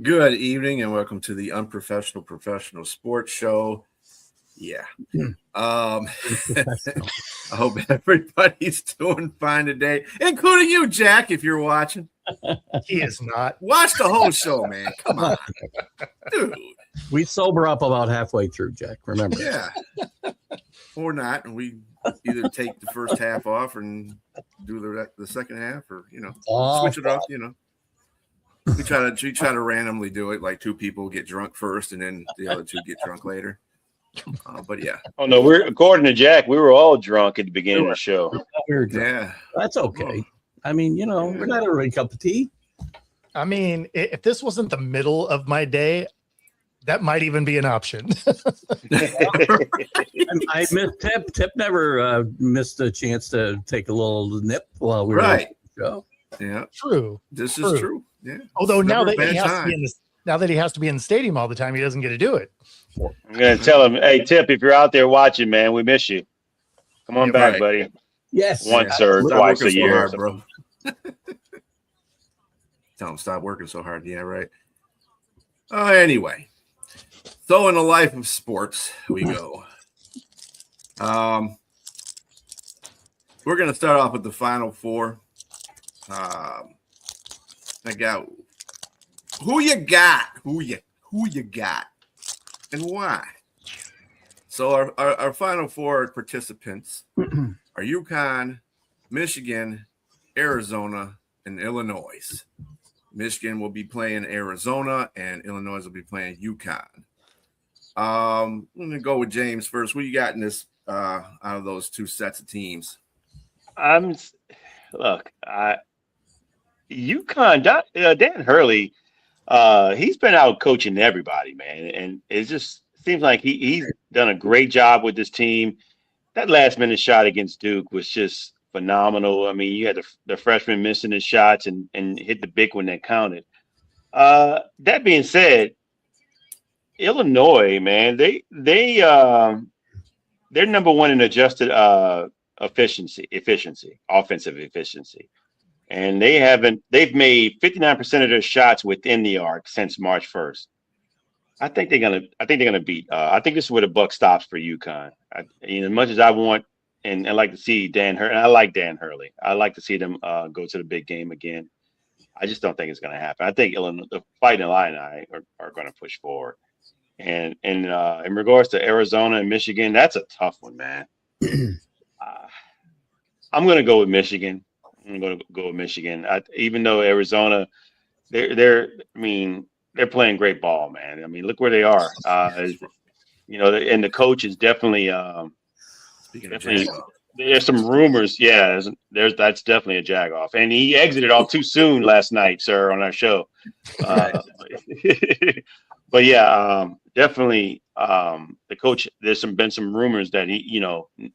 Good evening and welcome to the Unprofessional Professional Sports Show. Yeah. I hope everybody's doing fine today, including you, Jack, if you're watching. He is not. Watch the whole show, man. Come on. Dude. We sober up about halfway through, Jack. Remember. Yeah. Or not. And we either take the first half off and do the second half or, switch it up, We try to randomly do it, like two people get drunk first and then the other two get drunk later. But yeah. Oh no, according to Jack, we were all drunk at the beginning of the show. We were drunk. Yeah, that's okay. I mean, we're not everybody cup of tea. I mean, if this wasn't the middle of my day, that might even be an option. I missed Tip. Tip never missed a chance to take a little nip while we were on the show. Yeah, true. This is true. Yeah. Although now that he has to be in the stadium all the time, he doesn't get to do it. I'm gonna tell him, hey Tip, if you're out there watching, man, we miss you. Come on back, buddy. Yes. Once or twice a year, so hard, bro. Tell him stop working so hard. Yeah, right. Anyway, so in the life of sports, we go. We're gonna start off with the Final Four. I got who you got, who you got, and why. So our Final Four participants are UConn, Michigan, Arizona, and Illinois. Michigan will be playing Arizona, and Illinois will be playing UConn. I'm gonna go with James first. What you got in this out of those two sets of teams? UConn, Dan Hurley, he's been out coaching everybody, man, and it just seems like he's done a great job with this team. That last minute shot against Duke was just phenomenal. I mean, you had the freshman missing his shots and hit the big one that counted. That being said, Illinois, man, they're number one in adjusted offensive efficiency. And they've made 59% of their shots within the arc since March 1st. I think they're gonna beat. I think this is where the buck stops for UConn. As much as I want and I like to see Dan Hurley, and I like Dan Hurley. I like to see them go to the big game again. I just don't think it's gonna happen. I think Illinois, the Fighting Illini are gonna push forward. And in regards to Arizona and Michigan, that's a tough one, man. I'm gonna go with Michigan. Even though Arizona, they're playing great ball, man. I mean, look where they are. And the coach is definitely. There's some rumors. Yeah, that's definitely a jagoff, and he exited off too soon last night, sir, on our show. But yeah, definitely the coach. There's been some rumors that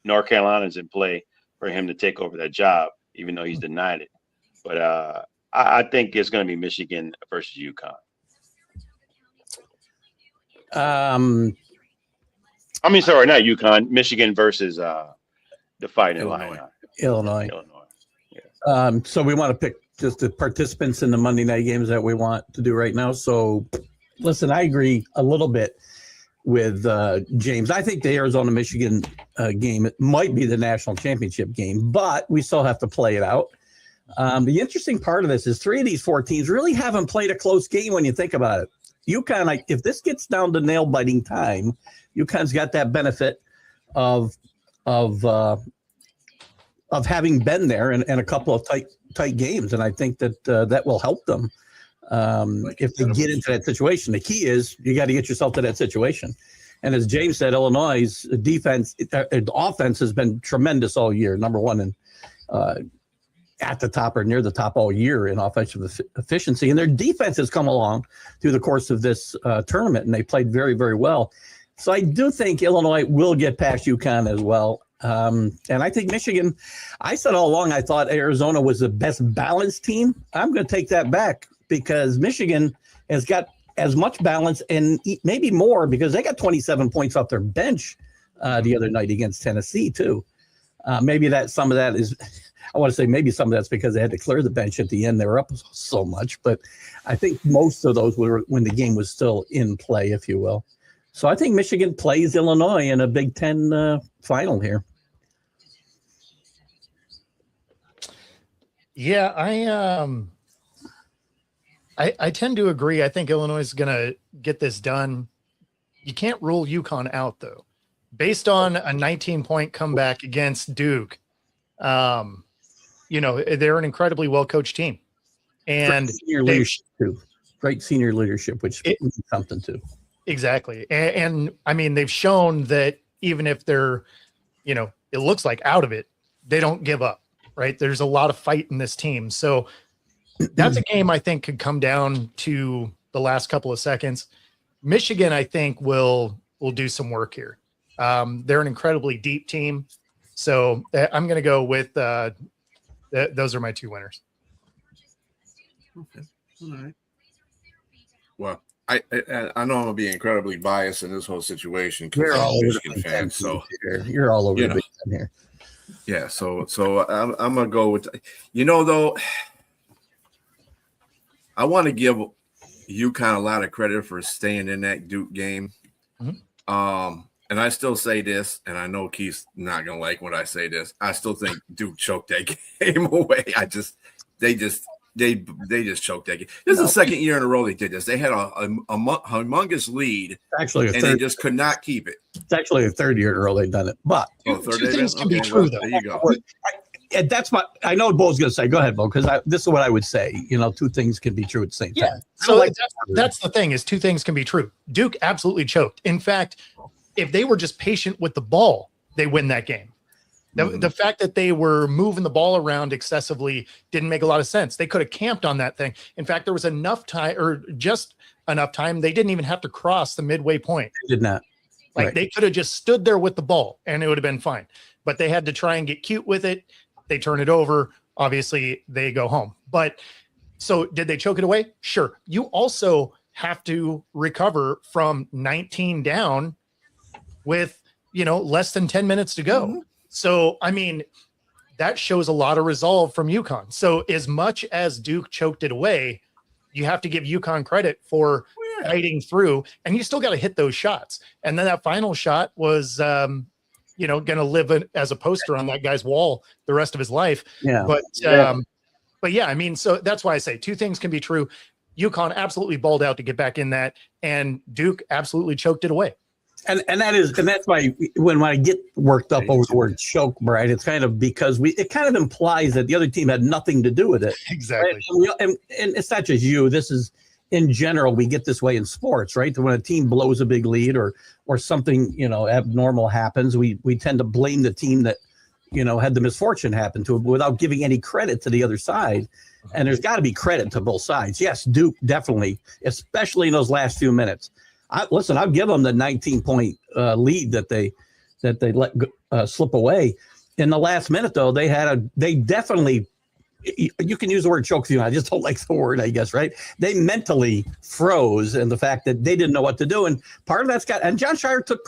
North Carolina's in play for him to take over that job, even though he's denied it. But I think it's going to be Michigan versus UConn. Sorry, not UConn. Michigan versus the Fighting Illinois. Yeah. So we want to pick just the participants in the Monday night games that we want to do right now. So listen, I agree a little bit with James. I think the Arizona-Michigan game, it might be the national championship game, but we still have to play it out. The interesting part of this is 3 of these 4 teams really haven't played a close game when you think about it. UConn, if this gets down to nail-biting time, UConn's got that benefit of having been there and a couple of tight games, and I think that that will help them if they get into that situation. The key is you got to get yourself to that situation. And as James said, Illinois' defense, offense has been tremendous all year. Number one in at the top or near the top all year in offensive efficiency. And their defense has come along through the course of this tournament, and they played very, very well. So I do think Illinois will get past UConn as well. And I think Michigan, I said all along, I thought Arizona was the best balanced team. I'm going to take that back because Michigan has got as much balance and maybe more because they got 27 points off their bench the other night against Tennessee too. Maybe that some of that is, I want to say maybe some of that's because they had to clear the bench at the end. They were up so much, but I think most of those were when the game was still in play, if you will. So I think Michigan plays Illinois in a Big Ten final here. Yeah, I tend to agree. I think Illinois is going to get this done. You can't rule UConn out, though. Based on a 19-point comeback against Duke, they're an incredibly well-coached team. And great senior leadership, which means something too. Exactly. And I mean, they've shown that even if they're, it looks like out of it, they don't give up, right? There's a lot of fight in this team. So that's a game I think could come down to the last couple of seconds. Michigan, I think, will do some work here. They're an incredibly deep team. So I'm going to go with those are my two winners. Okay. All right. Well, I know I'm going to be incredibly biased in this whole situation because I'm a Michigan fan. So you're all over the Big Ten here. Yeah. So I'm going to go with, though, I want to give UConn a lot of credit for staying in that Duke game. Mm-hmm. And I still say this, and I know Keith's not going to like when I say this. I still think Duke choked that game away. They just choked that game. This is the second year in a row they did this. They had a humongous lead, and they just could not keep it. It's actually the third year in a row they've done it. But two things can be true, though. There you go. And that's what I know Bo's going to say. Go ahead, Bo, because this is what I would say. Two things can be true at the same time. Yeah. So that's the thing is two things can be true. Duke absolutely choked. In fact, if they were just patient with the ball, they win that game. The fact that they were moving the ball around excessively didn't make a lot of sense. They could have camped on that thing. In fact, there was enough time or just enough time. They didn't even have to cross the midway point. They did not. They could have just stood there with the ball and it would have been fine. But they had to try and get cute with it. They turn it over. Obviously, they go home. But so did they choke it away? Sure. You also have to recover from 19 down with, less than 10 minutes to go. Mm-hmm. So, I mean, that shows a lot of resolve from UConn. So as much as Duke choked it away, you have to give UConn credit for fighting through, and you still got to hit those shots. And then that final shot was, going to live as a poster on that guy's wall the rest of his life. Yeah. But yeah, I mean, so that's why I say two things can be true. UConn absolutely balled out to get back in that, and Duke absolutely choked it away. And that's why when I get worked up over the word choke, Brian, it's kind of because it kind of implies that the other team had nothing to do with it. Exactly. Right? And it's not just you. This is in general, we get this way in sports, right? When a team blows a big lead or something, abnormal happens, we tend to blame the team that, had the misfortune happen to it without giving any credit to the other side. And there's got to be credit to both sides. Yes, Duke definitely, especially in those last few minutes. I'll give them the 19-point lead that they let slip away. In the last minute, though, they definitely, you can use the word choke if you want. I just don't like the word, I guess, right? They mentally froze, and the fact that they didn't know what to do. And part of that's and John Shire took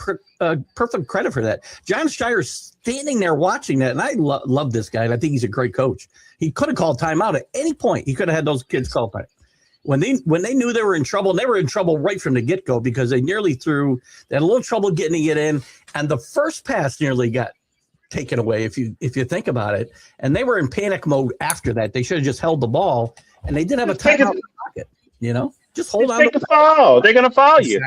perfect credit for that. John Shire's standing there watching that, and I love this guy, and I think he's a great coach. He could have called timeout at any point. He could have had those kids call time. When they knew they were in trouble, and they were in trouble right from the get-go because they nearly they had a little trouble getting it in, and the first pass nearly got taken away if you think about it. And they were in panic mode after that. They should have just held the ball, and they didn't have a timeout in the pocket, Just hold on. Take the foul. They're going to foul you.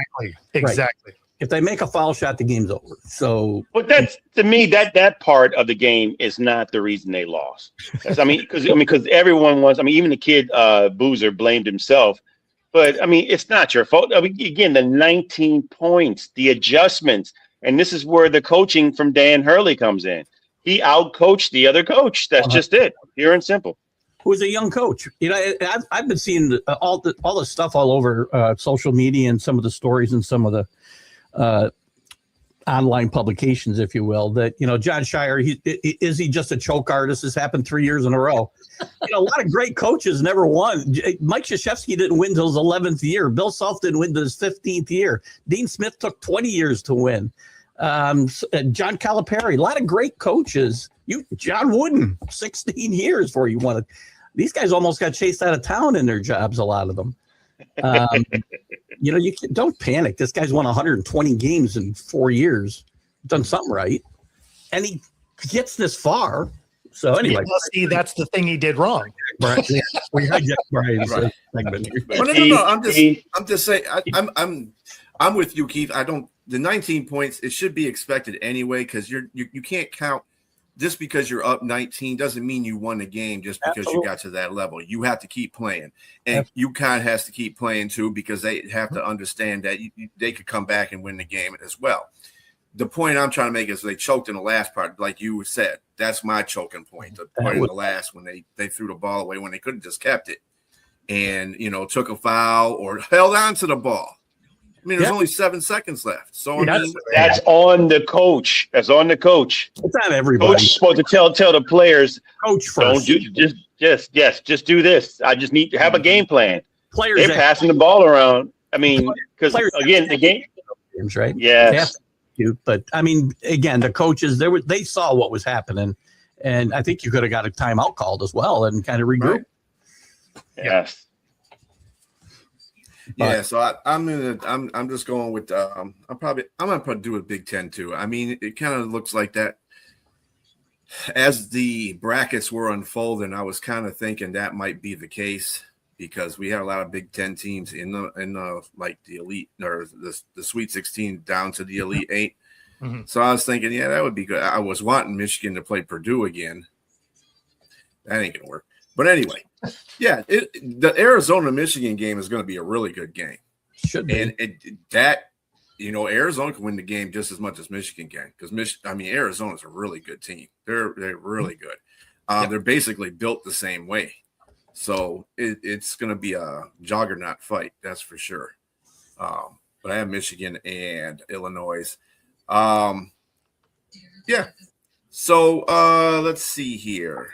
Exactly. If they make a foul shot, the game's over. So, but that's to me that part of the game is not the reason they lost. Because everyone was. I mean, even the kid Boozer blamed himself. But I mean, it's not your fault. I mean, again, the 19 points, the adjustments, and this is where the coaching from Dan Hurley comes in. He outcoached the other coach. That's just it, pure and simple. who was a young coach. You know, I've been seeing all the stuff all over social media and some of the stories and some of the online publications, if you will, that, you know, John Shire, is he just a choke artist? This happened 3 years in a row. You know, a lot of great coaches never won. Mike Krzyzewski didn't win till his 11th year. Bill Self didn't win till his 15th year. Dean Smith took 20 years to win. John Calipari, a lot of great coaches. John Wooden, 16 years before you won it. These guys almost got chased out of town in their jobs, a lot of them. You know, don't panic. This guy's won 120 games in 4 years. Done something right. And he gets this far. So anyway. Well, see, that's the thing he did wrong. Right. Yeah. We hijacked Brian's segment. No. I'm just saying. I'm with you, Keith. The 19 points, it should be expected anyway, because you can't count. Just because you're up 19 doesn't mean you won the game just because you got to that level. You have to keep playing. And UConn has to keep playing too, because they have to understand that they could come back and win the game as well. The point I'm trying to make is they choked in the last part, like you said. That's my choking point. The point in the last when they threw the ball away when they could have just kept it and, you know, took a foul or held on to the ball. I mean, there's only 7 seconds left. So that's on the coach. That's on the coach. It's not everybody. Coach is supposed to tell the players, coach first. Don't do just do this. I just need to have a game plan. Players they're passing the ball around. I mean, because again, the game games, right? Yes. But I mean, again, the coaches they saw what was happening, and I think you could have got a timeout called as well and kind of regroup. Right. Yes. Yeah, so I'm just going with I'm gonna do a Big Ten too. I mean, it kind of looks like that as the brackets were unfolding. I was kind of thinking that might be the case because we had a lot of Big Ten teams in the like the elite or the Sweet 16 down to the Elite 8. Mm-hmm. So I was thinking, yeah, that would be good. I was wanting Michigan to play Purdue again. That ain't gonna work. But anyway, yeah, the Arizona-Michigan game is going to be a really good game. Should be. And Arizona can win the game just as much as Michigan can because Arizona's a really good team. They're really good. They're basically built the same way. So it's going to be a juggernaut fight, that's for sure. But I have Michigan and Illinois. Yeah. So let's see here.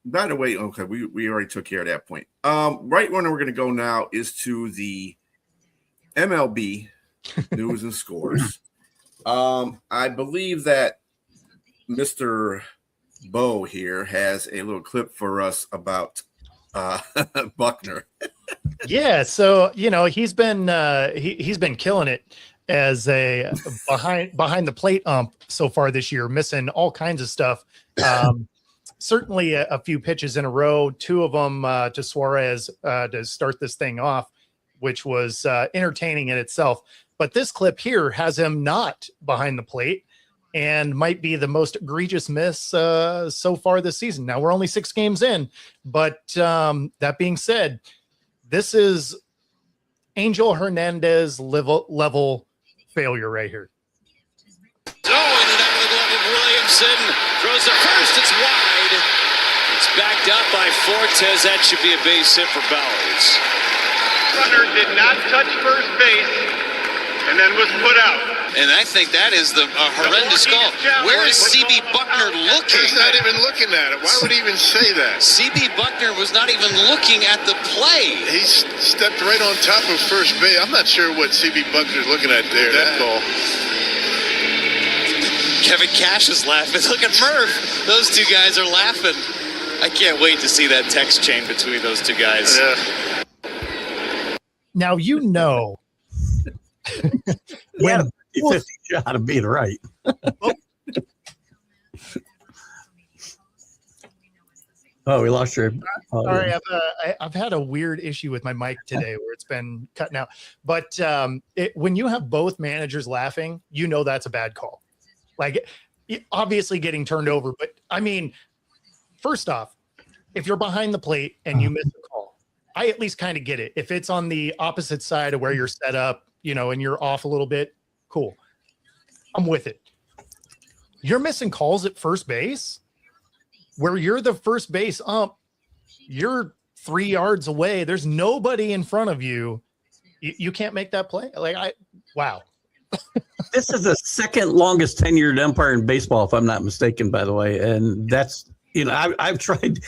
By the way, okay, we already took care of that point. Right when we're going to go now is to the MLB news and scores. I believe that Mr. Bo here has a little clip for us about Buckner. Yeah, so he's been he's been killing it as a behind the plate ump so far this year, missing all kinds of stuff. Certainly a few pitches in a row, 2 of them to Suarez to start this thing off, which was entertaining in itself. But this clip here has him not behind the plate and might be the most egregious miss so far this season. Now, we're only 6 games in, but that being said, this is Angel Hernandez level failure right here. Oh, and out of the glove of Williamson. Throws it first. It's wide. It's backed up by Fortes. That should be a base hit for Bowers. Runner did not touch first base and then was put out. And I think that is the horrendous call. Where is C.B. Buckner looking? He's not even looking at it. Why would he even say that? C.B. Buckner was not even looking at the play. He stepped right on top of first base. I'm not sure what C.B. Buckner's looking at there. That call. Kevin Cash is laughing. Look at Murph. Those 2 guys are laughing. I can't wait to see that text chain between those 2 guys. Yeah. Now, when 50 shot of being right. Oh, we lost your. Sorry, I've had a weird issue with my mic today where it's been cutting out. But when you have both managers laughing, you know that's a bad call. Like, obviously getting turned over. But, I mean, first off, if you're behind the plate and you miss a call, I at least kind of get it. If it's on the opposite side of where you're set up, and you're off a little bit, cool. I'm with it. You're missing calls at first base where you're the first base ump. You're 3 yards away. There's nobody in front of you. You can't make that play. Wow. This is the second longest tenured umpire in baseball, if I'm not mistaken, by the way. And that's, I've tried,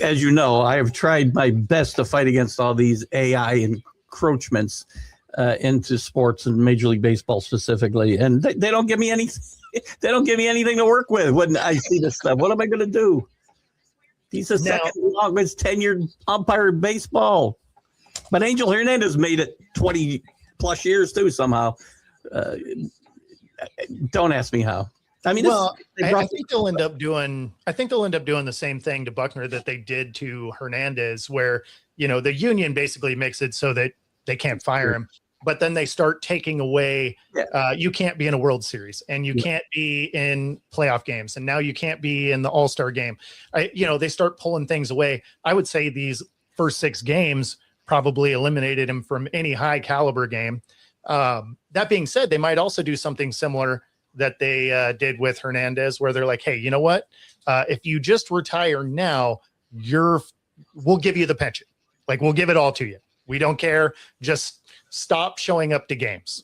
as you know, I have tried my best to fight against all these AI encroachments into sports and Major League Baseball specifically. And they don't give me any, they don't give me anything to work with when I see this stuff. What am I going to do? He's the second longest tenured umpire in baseball. But Angel Hernandez made it 20 plus years too, somehow. Don't ask me how. I mean, I think they'll end up doing the same thing to Buckner that they did to Hernandez, where, the union basically makes it so that they can't fire him, but then they start taking away, you can't be in a World Series and you can't be in playoff games. And now you can't be in the All-Star game. They start pulling things away. I would say these first 6 games probably eliminated him from any high caliber game. That being said, they might also do something similar that they did with Hernandez, where they're like, hey, you know what? If you just retire now, we'll give you the pension. Like, we'll give it all to you. We don't care. Just stop showing up to games.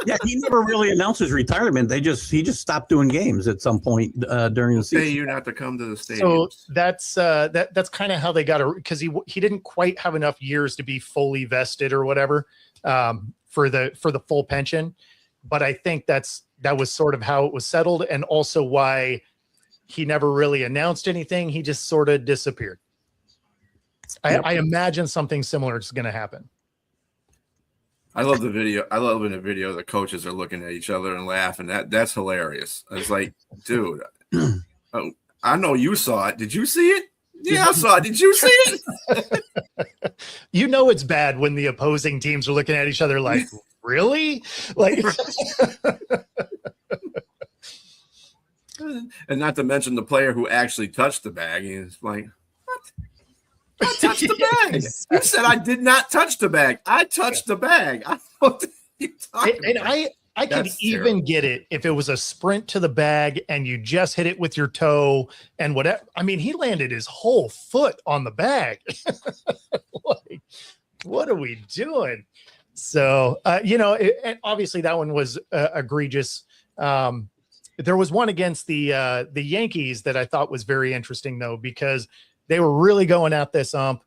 Yeah, he never really announced his retirement. He just stopped doing games at some point during the season. Pay you not to come to the stadium. So that's kind of how they got it, because he didn't quite have enough years to be fully vested or whatever for the full pension. But I think that was sort of how it was settled, and also why he never really announced anything. He just sort of disappeared. I imagine something similar is going to happen. I love the video. I love in the video the coaches are looking at each other and laughing. That's hilarious. It's like, dude, I know you saw it. Did you see it? Yeah, I saw it. Did you see it? It's bad when the opposing teams are looking at each other like, really? Like, and not to mention the player who actually touched the bag. He's like, what? I touched the bag. You said I did not touch the bag. I touched the bag. I don't think you talking and about. I could even get it if it was a sprint to the bag and you just hit it with your toe and whatever. I mean, he landed his whole foot on the bag. Like, what are we doing? So, and obviously that one was egregious. There was one against the Yankees that I thought was very interesting, though, because they were really going at this ump,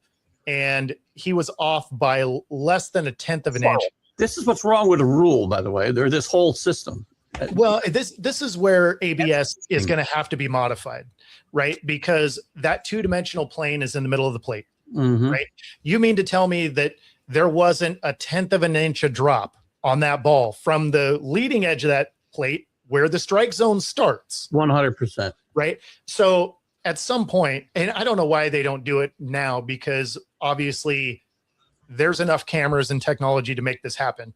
and he was off by less than 1/10 of an inch. This is what's wrong with the rule, by the way. This whole system. Well, this is where ABS is going to have to be modified, right? Because that 2-dimensional plane is in the middle of the plate, right? You mean to tell me that there wasn't 1/10 of an inch of drop on that ball from the leading edge of that plate where the strike zone starts? 100%. Right? So at some point, and I don't know why they don't do it now, because obviously there's enough cameras and technology to make this happen,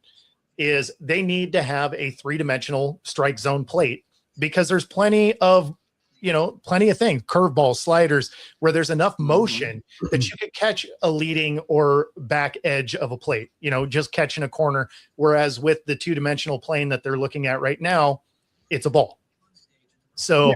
is they need to have a 3-dimensional strike zone plate, because there's plenty of things, curveballs, sliders, where there's enough motion that you could catch a leading or back edge of a plate, just catching a corner. Whereas with the 2-dimensional plane that they're looking at right now, it's a ball. So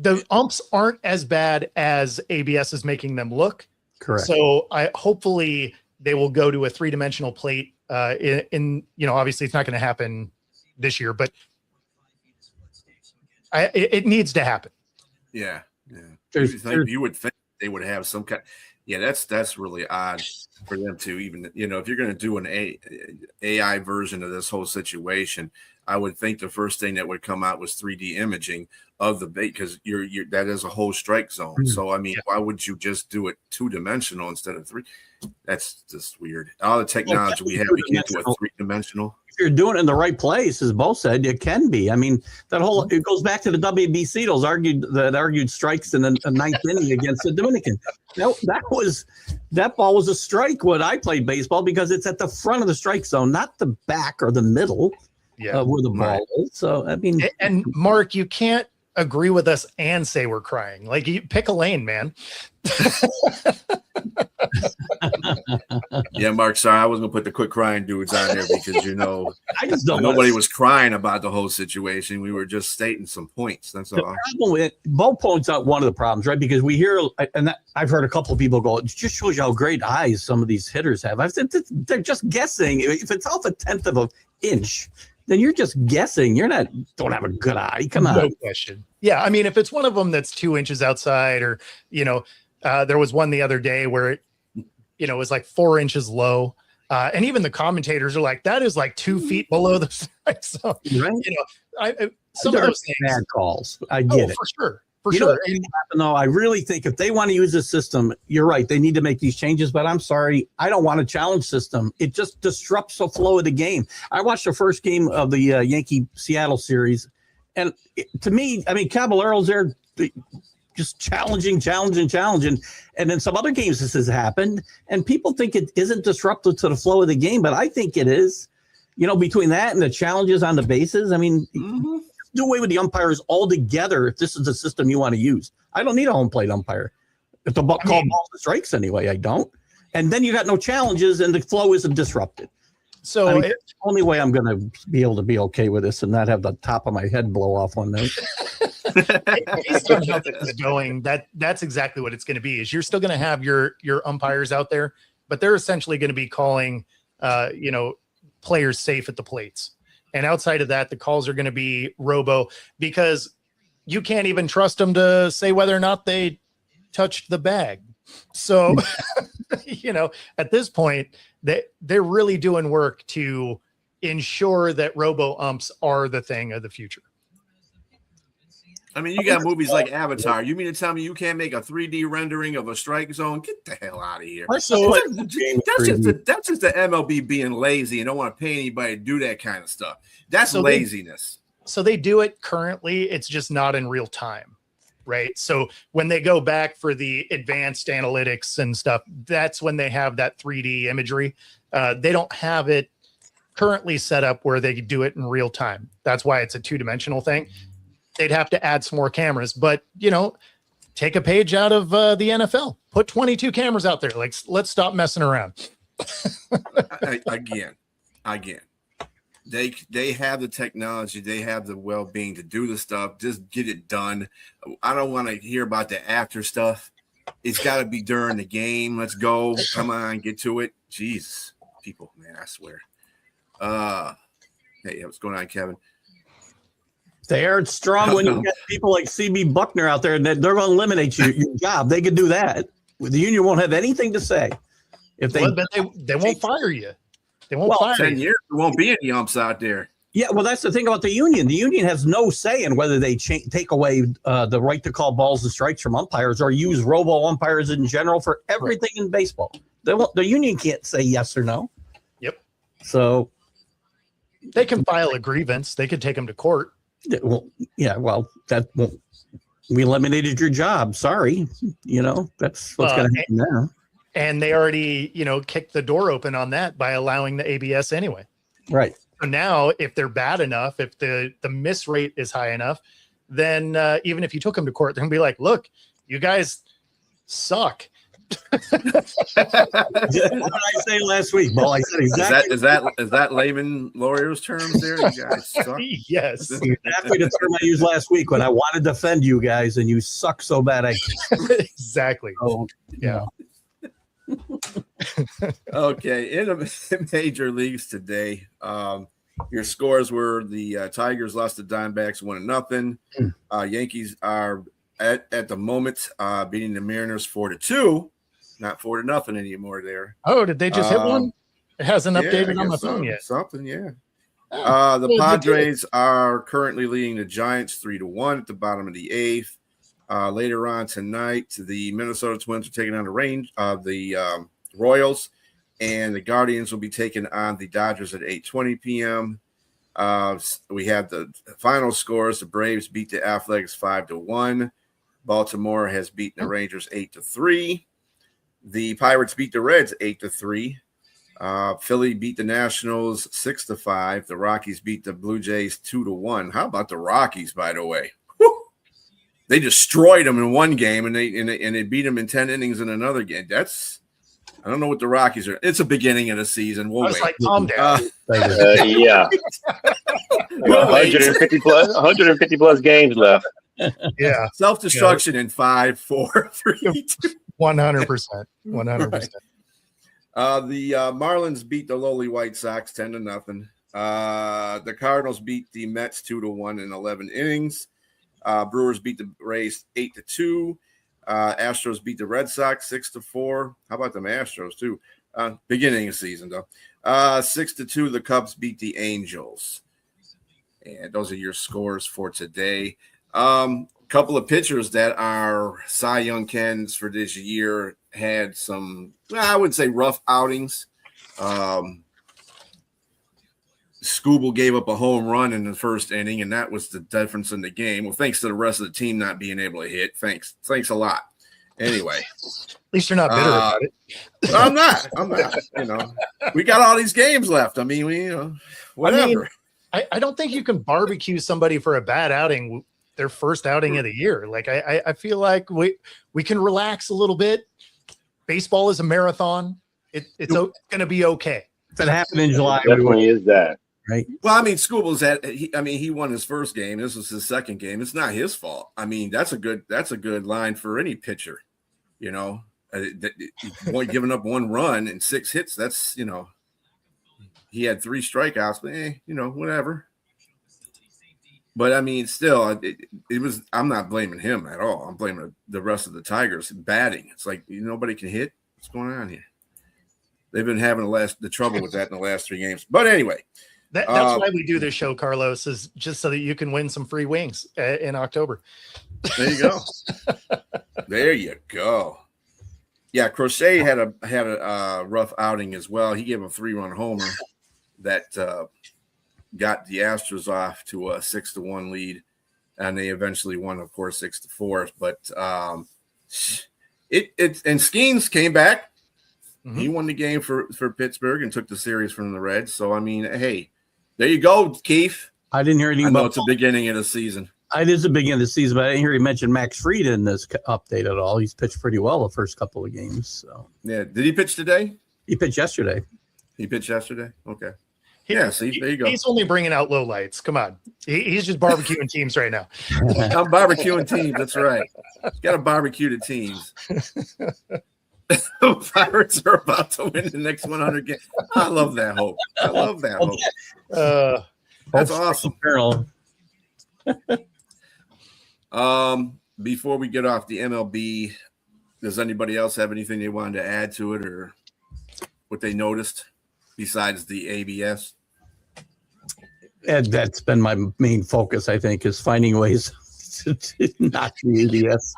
the umps aren't as bad as ABS is making them look. Correct. So hopefully they will go to a 3-dimensional plate in obviously it's not going to happen this year, but it needs to happen. Yeah. You would think they would have some kind. Yeah, that's really odd for them to even, if you're going to do an AI version of this whole situation, I would think the first thing that would come out was 3D imaging of the bait, because you're that is a whole strike zone. Mm-hmm. So I mean, why would you just do it 2-dimensional instead of 3? That's just weird. All the technology we have, we can't do it 3-dimensional. If you're doing it in the right place, as Bo said, it can be. I mean, it goes back to the WBC. Those argued strikes in the ninth inning against the Dominican. That ball was a strike when I played baseball, because it's at the front of the strike zone, not the back or the middle where the ball is. So I mean, and Mark, you can't agree with us and say we're crying. Like, you pick a lane, man. Yeah, Mark, sorry, I was gonna put the quick crying dudes on there because I just don't. Nobody was crying about the whole situation. We were just stating some points. That's all. Bo points out one of the problems, right? Because we hear, and I've heard a couple of people go, it just shows you how great eyes some of these hitters have. I've said they're just guessing. If it's off a tenth of an inch, then you're just guessing. Don't have a good eye. Come on. No question. Yeah, I mean, if it's one of them that's 2 inches outside, or there was one the other day where it was like 4 inches low, and even the commentators are like, that is like 2 feet below the strike zone. Right. Some of those things, bad calls. I get it for sure. No, I really think if they want to use this system, you're right. They need to make these changes. But I'm sorry, I don't want a challenge system. It just disrupts the flow of the game. I watched the first game of the Yankee Seattle series, and to me, I mean, Caballero's there. Just challenging. And then some other games this has happened, and people think it isn't disruptive to the flow of the game, but I think it is. Between that and the challenges on the bases, I mean, do away with the umpires altogether if this is the system you want to use. I don't need a home plate umpire. If the ball call balls and strikes anyway, I don't. And then you got no challenges and the flow isn't disrupted. So it's the only way I'm going to be able to be okay with this and not have the top of my head blow off one night. Based on how this is going, that's exactly what it's going to be. Is you're still going to have your umpires out there, but they're essentially going to be calling, players safe at the plates. And outside of that, the calls are going to be robo, because you can't even trust them to say whether or not they touched the bag. So, at this point, they're really doing work to ensure that robo umps are the thing of the future. I mean, you got movies like Avatar. You mean to tell me you can't make a 3D rendering of a strike zone? Get the hell out of here. So that's just the MLB being lazy and don't want to pay anybody to do that kind of stuff. That's laziness. So they do it currently. It's just not in real time, right? So when they go back for the advanced analytics and stuff, that's when they have that 3D imagery. They don't have it currently set up where they do it in real time. That's why it's a 2-dimensional thing. They'd have to add some more cameras, but take a page out of the NFL, put 22 cameras out there. Like, let's stop messing around. Again, they have the technology, they have the well-being to do the stuff. Just get it done. I don't want to hear about the after stuff. It's got to be during the game. Let's go. Come on, get to it. Jesus, people, man, I swear. Hey, what's going on, Kevin? They aren't strong when you get people like CB Buckner out there, and they're going to eliminate your job. They could do that. The union won't have anything to say. If they, they won't fire you. They won't fire 10 you. years, there won't be any umps out there. Yeah, well, that's the thing about the union. The union has no say in whether they take away the right to call balls and strikes from umpires or use robo umpires in general for everything in baseball. The union can't say yes or no. Yep. So they can file a grievance. They could take them to court. Well, that won't. We eliminated your job. Sorry, that's what's going to happen now. And they already, kicked the door open on that by allowing the ABS anyway. Right. So now, if they're bad enough, if the miss rate is high enough, then even if you took them to court, they're going to be like, look, you guys suck. What did I say last week, Bo? I said exactly. Is that layman lawyers' terms there? You guys suck. Yes. Exactly the term I used last week when I want to defend you guys and you suck so bad. Exactly. Oh, yeah. Okay. In the major leagues today, your scores were the Tigers lost to Diamondbacks 1-0. Yankees are at the moment beating the Mariners 4-2. Not 4-0 anymore there. Oh, did they just hit one? It hasn't updated on my phone yet. Something, yeah. The Padres are currently leading the Giants 3-1 at the bottom of the 8th. Later on tonight, the Minnesota Twins are taking on the Royals, and the Guardians will be taking on the Dodgers at 8:20 p.m. We have the final scores. The Braves beat the Athletics 5-1. Baltimore has beaten the Rangers 8-3. The Pirates beat the Reds 8-3. Philly beat the Nationals 6-5. The Rockies beat the Blue Jays 2-1. How about the Rockies, by the way? Whew. They destroyed them in one game, and they beat them in 10 innings in another game. I don't know what the Rockies are. It's a beginning of the season. We'll wait. Like, calm down. Yeah. 150 plus games left. Yeah. Self-destruction in 5, 4, 3, 2. 100%. 100%. The Marlins beat the lowly White Sox 10-0. The Cardinals beat the Mets 2-1 in 11 innings. Brewers beat the Rays 8-2. Astros beat the Red Sox 6-4. How about them Astros too? Beginning of season though. 6-2. The Cubs beat the Angels. And those are your scores for today. Couple of pitchers that are Cy Young candidates for this year had some, I wouldn't say rough outings. Scooble gave up a home run in the first inning, and that was the difference in the game. Well, thanks to the rest of the team not being able to hit. Thanks a lot. Anyway. At least you're not bitter about it. I'm not. We got all these games left. I mean, whatever. I don't think you can barbecue somebody for a bad outing, their first outing of the year. Like I feel like we can relax a little bit. Baseball is a marathon. It's going to be okay. If it happened in July, it definitely is that. Right. Well, I mean, Scooble's he won his first game. This was his second game. It's not his fault. I mean, that's a good line for any pitcher. Giving up one run and 6 hits. That's he had 3 strikeouts, but whatever. But I mean, still, it was. I'm not blaming him at all. I'm blaming the rest of the Tigers batting. It's like nobody can hit. What's going on here? They've been having the trouble with that in the last 3 games. But anyway, that's why we do this show, Carlos, is just so that you can win some free wings in October. There you go. There you go. Yeah, Crochet had a rough outing as well. He gave a 3-run homer that got the Astros off to a 6-1 lead, and they eventually won, of course, 6-4. But and Skeens came back. Mm-hmm. He won the game for Pittsburgh and took the series from the Reds. So I mean, hey, there you go, Keith. I didn't hear anything about it's the beginning of the season. It is the beginning of the season, but I didn't hear you mention Max Fried in this update at all. He's pitched pretty well the first couple of games. So yeah, did he pitch today? He pitched yesterday. Okay. Yeah, see, there you go. He's only bringing out low lights. Come on. He's just barbecuing teams right now. I'm barbecuing teams. That's right. Got to barbecue the teams. Pirates are about to win the next 100 games. I love that hope. That's awesome. Before we get off the MLB, does anybody else have anything they wanted to add to it or what they noticed besides the ABS? And that's been my main focus, I think, is finding ways to not the ABS.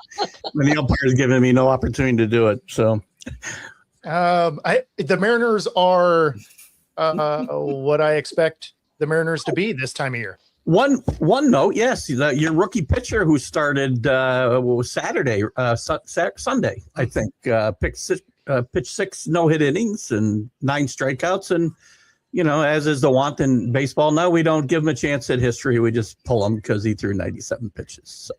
The umpire's giving me no opportunity to do it. So, the Mariners are what I expect the Mariners to be this time of year. One note, yes, your rookie pitcher who started Saturday, Sunday, I think, pitched 6 no-hit innings and 9 strikeouts, and as is the want in baseball now, we don't give him a chance at history. We just pull him because he threw 97 pitches. So,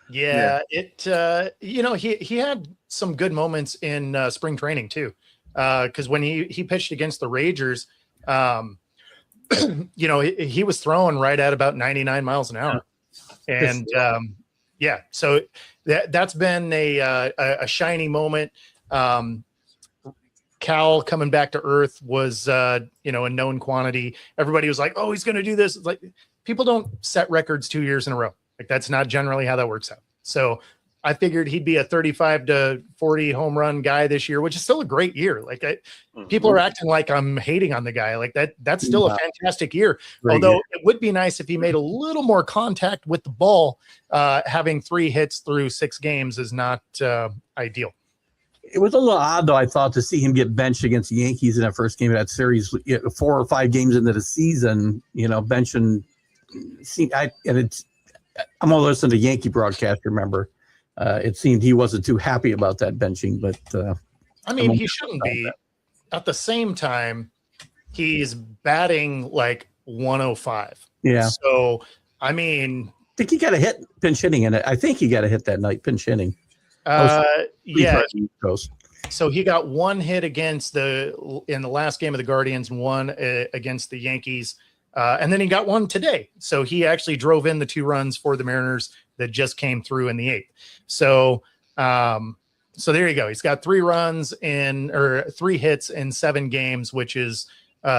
yeah. He had some good moments in spring training too, because when he pitched against the Rangers, he was throwing right at about 99 miles an hour, and so that's been a shiny moment. Cal coming back to earth was, a known quantity. Everybody was like, oh, he's going to do this. It's like, people don't set records 2 years in a row. Like, that's not generally how that works out. So I figured he'd be a 35 to 40 home run guy this year, which is still a great year. Like people are acting like I'm hating on the guy. Like that's still a fantastic year. Although it would be nice if he made a little more contact with the ball. Having 3 hits through 6 games is not ideal. It was a little odd, though, I thought, to see him get benched against the Yankees in that first game of that series, 4 or 5 games into the season, benching. I'm going to listen to Yankee broadcast, remember. It seemed he wasn't too happy about that benching, but I mean, he shouldn't be. At the same time, he's batting like 105. Yeah. So, I mean, I think he got a hit pinch hitting in it. I think he got a hit that night pinch hitting. Yeah. So he got 1 hit in the last game of the Guardians, 1 against the Yankees. And then he got 1 today. So he actually drove in the 2 runs for the Mariners that just came through in the 8th. So, so there you go. He's got 3 hits in 7 games, which is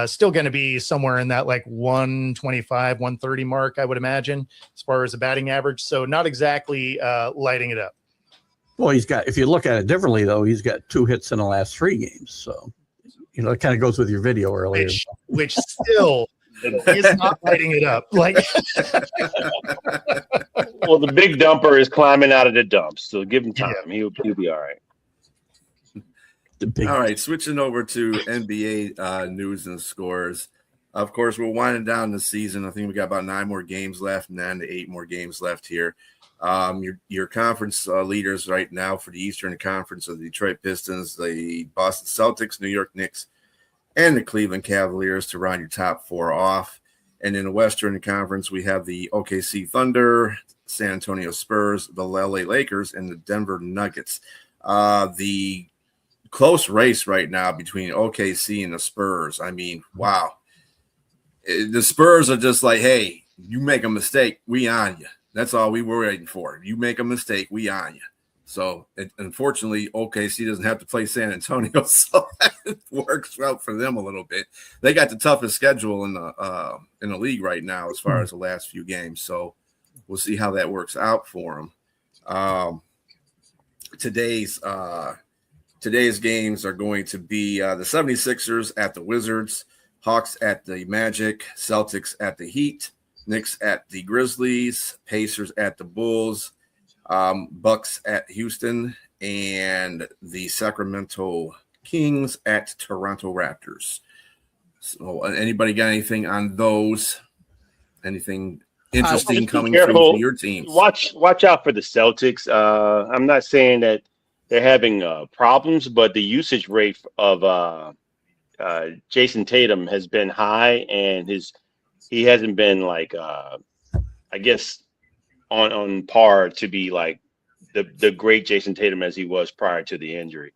still going to be somewhere in that like 125, 130 mark, I would imagine, as far as the batting average. So not exactly lighting it up. Well, if you look at it differently, though, he's got 2 hits in the last 3 games. So, it kind of goes with your video earlier. Which still is not lighting it up. Like, well, the big dumper is climbing out of the dumps, so give him time. Yeah. He'll be all right. All right, switching over to NBA news and scores. Of course, we're winding down the season. I think we got about 9 more games left, 9 to 8 more games left here. Your conference leaders right now for the Eastern Conference are the Detroit Pistons, the Boston Celtics, New York Knicks, and the Cleveland Cavaliers to round your top 4 off. And in the Western Conference, we have the OKC Thunder, San Antonio Spurs, the LA Lakers, and the Denver Nuggets. The close race right now between OKC and the Spurs. I mean, wow. The Spurs are just like, hey, you make a mistake, we on you. That's all we were waiting for. You make a mistake, we on you. So, unfortunately, OKC doesn't have to play San Antonio, so that works out for them a little bit. They got the toughest schedule in the league right now as far as the last few games. So, we'll see how that works out for them. Today's games are going to be the 76ers at the Wizards, Hawks at the Magic, Celtics at the Heat, Knicks at the Grizzlies, Pacers at the Bulls, Bucks at Houston, and the Sacramento Kings at Toronto Raptors. So, anybody got anything on those? Anything interesting coming through for your teams? Watch out for the Celtics. I'm not saying that they're having problems, but the usage rate of Jason Tatum has been high, and he hasn't been like I guess on par to be like the great Jason Tatum as he was prior to the injury.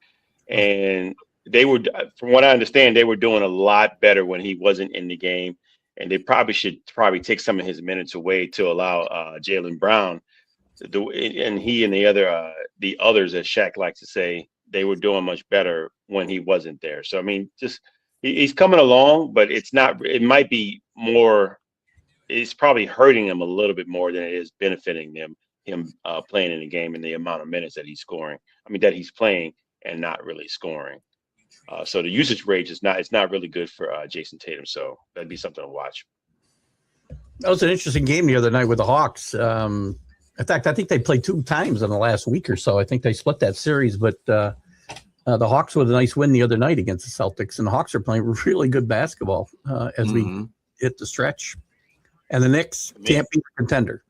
And they were, from what I understand, they were doing a lot better when he wasn't in the game, and they should take some of his minutes away to allow Jaylen Brown. And he and the others, as Shaq likes to say, they were doing much better when he wasn't there. So I mean, just he's coming along, but it's not. It might be more. It's probably hurting him a little bit more than it is benefiting him playing in the game and the amount of minutes that he's scoring. I mean, that he's playing and not really scoring. So the usage rate is not. It's not really good for Jason Tatum. So that'd be something to watch. That was an interesting game the other night with the Hawks. In fact, I think they played 2 times in the last week or so. I think they split that series, but the Hawks with a nice win the other night against the Celtics, and the Hawks are playing really good basketball as we hit the stretch. And the Knicks can't be a contender.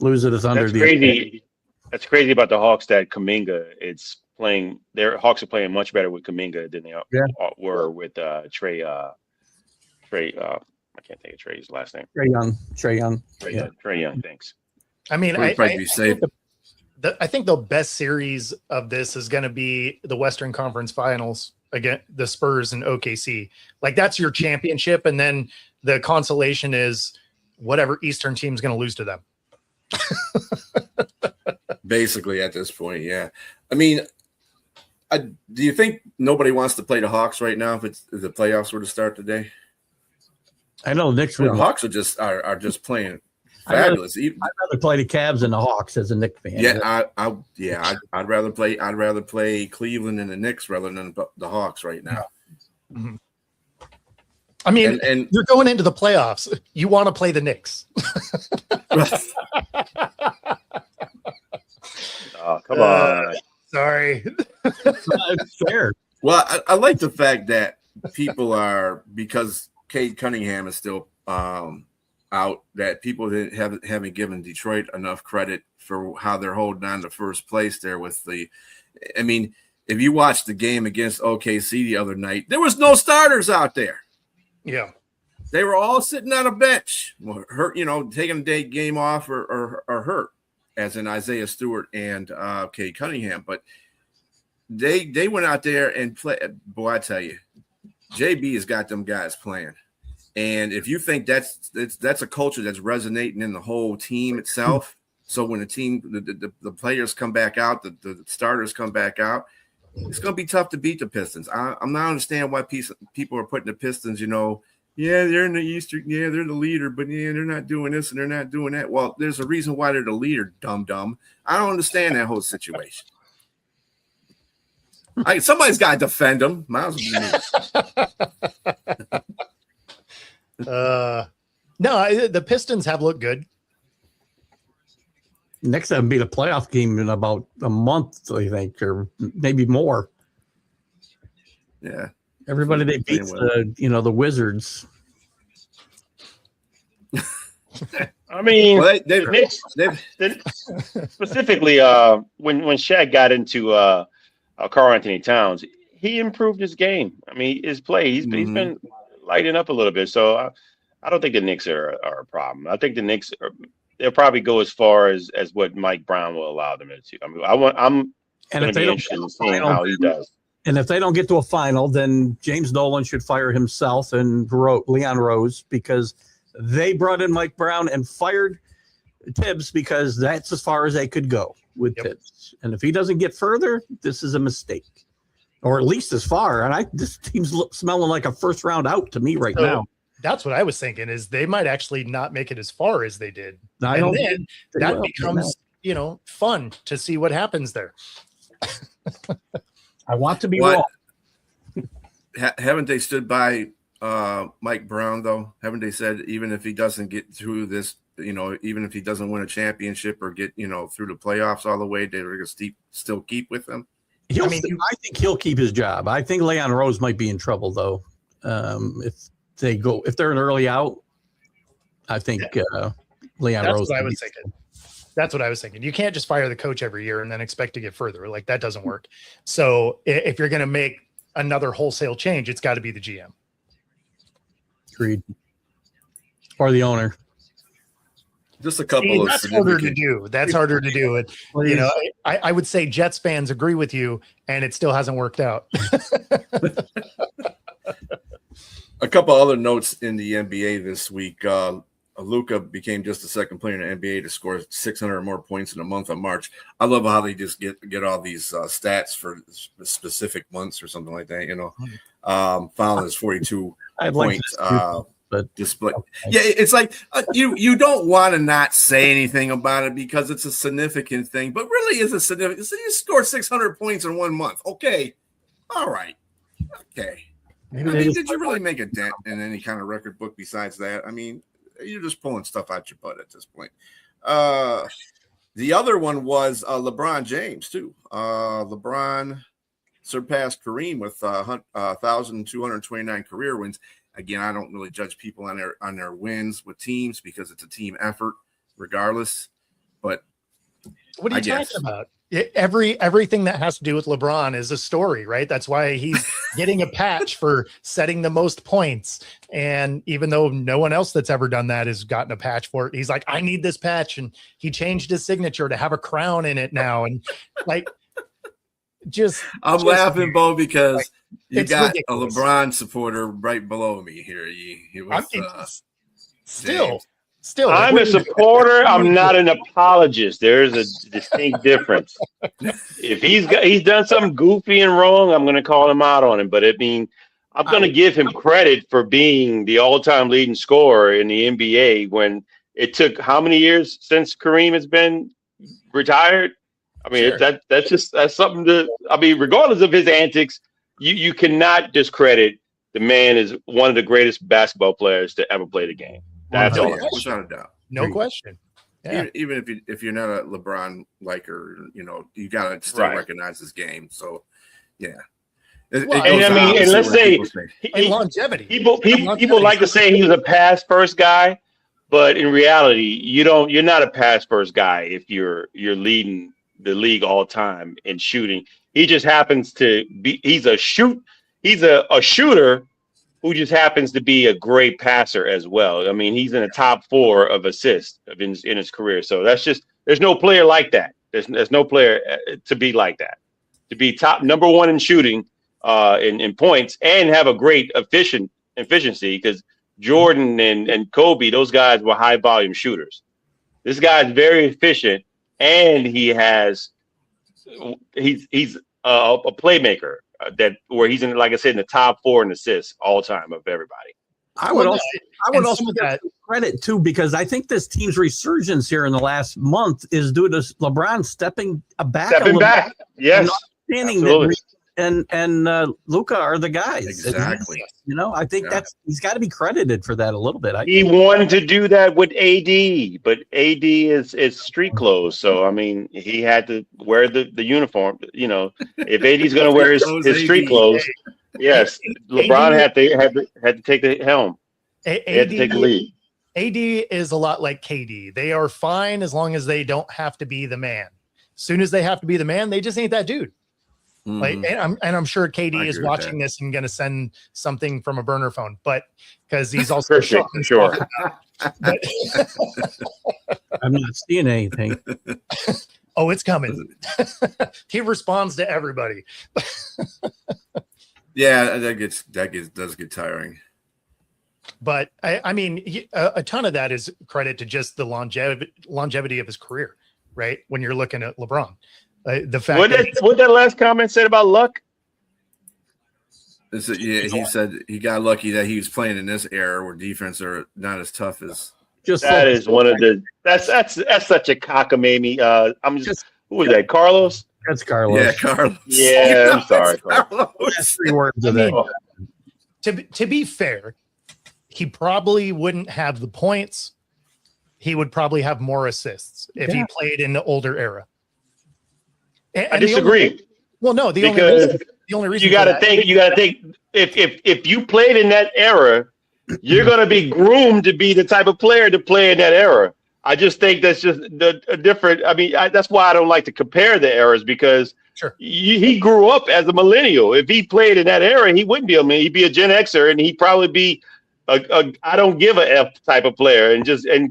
Lose it is under That's the crazy. That's crazy about the Hawks that Kuminga is playing. Their Hawks are playing much better with Kuminga than they were with Trey. I can't think of Trey's last name. Trey Young. Trey Young. Thanks. I mean, I think the best series of this is going to be the Western Conference Finals against the Spurs and OKC. Like, that's your championship, and then the consolation is whatever Eastern team's going to lose to them. Basically, at this point, yeah. I mean, do you think nobody wants to play the Hawks right now if the playoffs were to start today? I know Knicks. The Hawks are just playing fabulous. I'd rather play the Cavs and the Hawks as a Knicks fan. Yeah, I'd rather play Cleveland and the Knicks rather than the Hawks right now. Mm-hmm. I mean, and you're going into the playoffs. You want to play the Knicks. Oh, come on. Sorry. It's fair. Well, I like the fact that people are, because Cade Cunningham is still out, that people haven't given Detroit enough credit for how they're holding on to first place there with I mean, if you watched the game against OKC the other night, there was no starters out there. Yeah. They were all sitting on a bench, hurt, taking a game off or hurt, as in Isaiah Stewart and Cade Cunningham. But they went out there and played. Boy, I tell you, JB has got them guys playing. And if you think that's a culture that's resonating in the whole team itself, so when the players come back out, the starters come back out, it's going to be tough to beat the Pistons. I'm not understanding why people are putting the Pistons, they're in the Eastern, they're the leader, but they're not doing this and they're not doing that. Well, there's a reason why they're the leader, dumb. I don't understand that whole situation. Somebody's got to defend them. Might as well be No, the Pistons have looked good. Next time be the playoff game in about a month, I think, or maybe more. Yeah. Everybody they beat the Wizards. I mean, well, specifically when Shaq got into Karl Anthony Towns, he improved his game. I mean, his play, he's been lighting up a little bit. So I don't think the Knicks are a problem. I think the Knicks they'll probably go as far as what Mike Brown will allow them to. I mean, I'm going to be interested in seeing how he does. And if they don't get to a final, then James Dolan should fire himself and Leon Rose, because they brought in Mike Brown and fired Tibbs because that's as far as they could go with Tibbs. And if he doesn't get further, this is a mistake, or at least as far. And this team's smelling like a first round out to me right now. That's what I was thinking, is they might actually not make it as far as they did. And then that becomes, fun to see what happens there. I want to be wrong. Haven't they stood by Mike Brown, though? Haven't they said even if he doesn't get through this, even if he doesn't win a championship or get, through the playoffs all the way, they're going to still keep with him? I think he'll keep his job. I think Leon Rose might be in trouble, though. If they're an early out, I think Leon Rose. That's what I was thinking. That's what I was thinking. You can't just fire the coach every year and then expect to get further. Like, that doesn't work. So if you're going to make another wholesale change, it's got to be the GM. Agreed. Or the owner. Just a couple of that's harder to do. That's harder to do. I would say Jets fans agree with you, and it still hasn't worked out. A couple other notes in the NBA this week. Luka became just the second player in the NBA to score 600 or more points in a month of March. I love how they just get all these stats for specific months or something like that. Found his 42 points display. Okay. Yeah, it's like you don't want to not say anything about it because it's a significant thing, but really is a significant. So you scored 600 points in 1 month. Okay, all right, okay. Did you really make a dent in any kind of record book besides that? I mean, you're just pulling stuff out your butt at this point. The other one was LeBron James, too. LeBron surpassed Kareem with 1,229 career wins. Again, I don't really judge people on their wins with teams because it's a team effort regardless. But what are you talking about? Everything that has to do with LeBron is a story, right? That's why he's getting a patch for setting the most points. And even though no one else that's ever done that has gotten a patch for it, he's like, I need this patch. And he changed his signature to have a crown in it now. And I'm laughing, Bo, because you got ridiculous. A LeBron supporter right below me here. He was Still, I'm a supporter. I'm not an apologist. There's a distinct difference. If he's done something goofy and wrong, I'm going to call him out on him. But I'm going to give him credit for being the all-time leading scorer in the NBA when it took how many years since Kareem has been retired? I mean, Sure. that's something to. I mean, regardless of his antics, you cannot discredit the man is one of the greatest basketball players to ever play the game. That's No all. question. Without a doubt. No question. Yeah. Even if you're not a LeBron liker, you gotta still Right. recognize his game. So, yeah. Well, And I mean, and let's say And longevity. people like to say he was a pass first guy, but in reality, you're not a pass first guy if you're leading the league all time in shooting. He just happens to be he's a shooter who just happens to be a great passer as well. I mean, he's in the top 4 of assists in his career. So there's no player like that. There's no player to be like that. To be top number 1 in shooting in points and have a great efficiency, because Jordan and Kobe, those guys were high volume shooters. This guy's very efficient, and he's a playmaker where he's in, like I said, in the top 4 in assists all time of everybody. I would also give that credit too, because I think this team's resurgence here in the last month is due to LeBron stepping back. Yes, understanding that and Luka are the guys. Exactly. I think he's got to be credited for that a little bit. He wanted to do that with AD, but AD is street clothes. So I mean, he had to wear the uniform. If AD's going to wear his street clothes, yes, LeBron had to take the helm. He had to take the lead. AD is a lot like KD. They are fine as long as they don't have to be the man. As soon as they have to be the man, they just ain't that dude. Mhm. And I'm sure KD is watching this and going to send something from a burner phone, but because he's also sure. But, I'm not seeing anything. oh, it's coming. He responds to everybody. Yeah, does get tiring. But I mean, a ton of that is credit to just the longevity of his career, right? When you're looking at LeBron. The fact what that last comment said about luck. He said he got lucky that he was playing in this era where defense are not as tough as. That is one of the that's such a cockamamie. Who was that? Carlos. That's Carlos. Yeah, Carlos. Yeah, I'm sorry, Carlos. That's 3 words of that. To be fair, he probably wouldn't have the points. He would probably have more assists if he played in the older era. And I disagree. The only reason you got to think if you played in that era, you're going to be groomed to be the type of player to play in that era. I just think that's just a different. I mean, that's why I don't like to compare the eras, because he grew up as a millennial. If he played in that era, he wouldn't be a millennial. He'd be a Gen Xer, and he'd probably be a I don't give a F type of player, and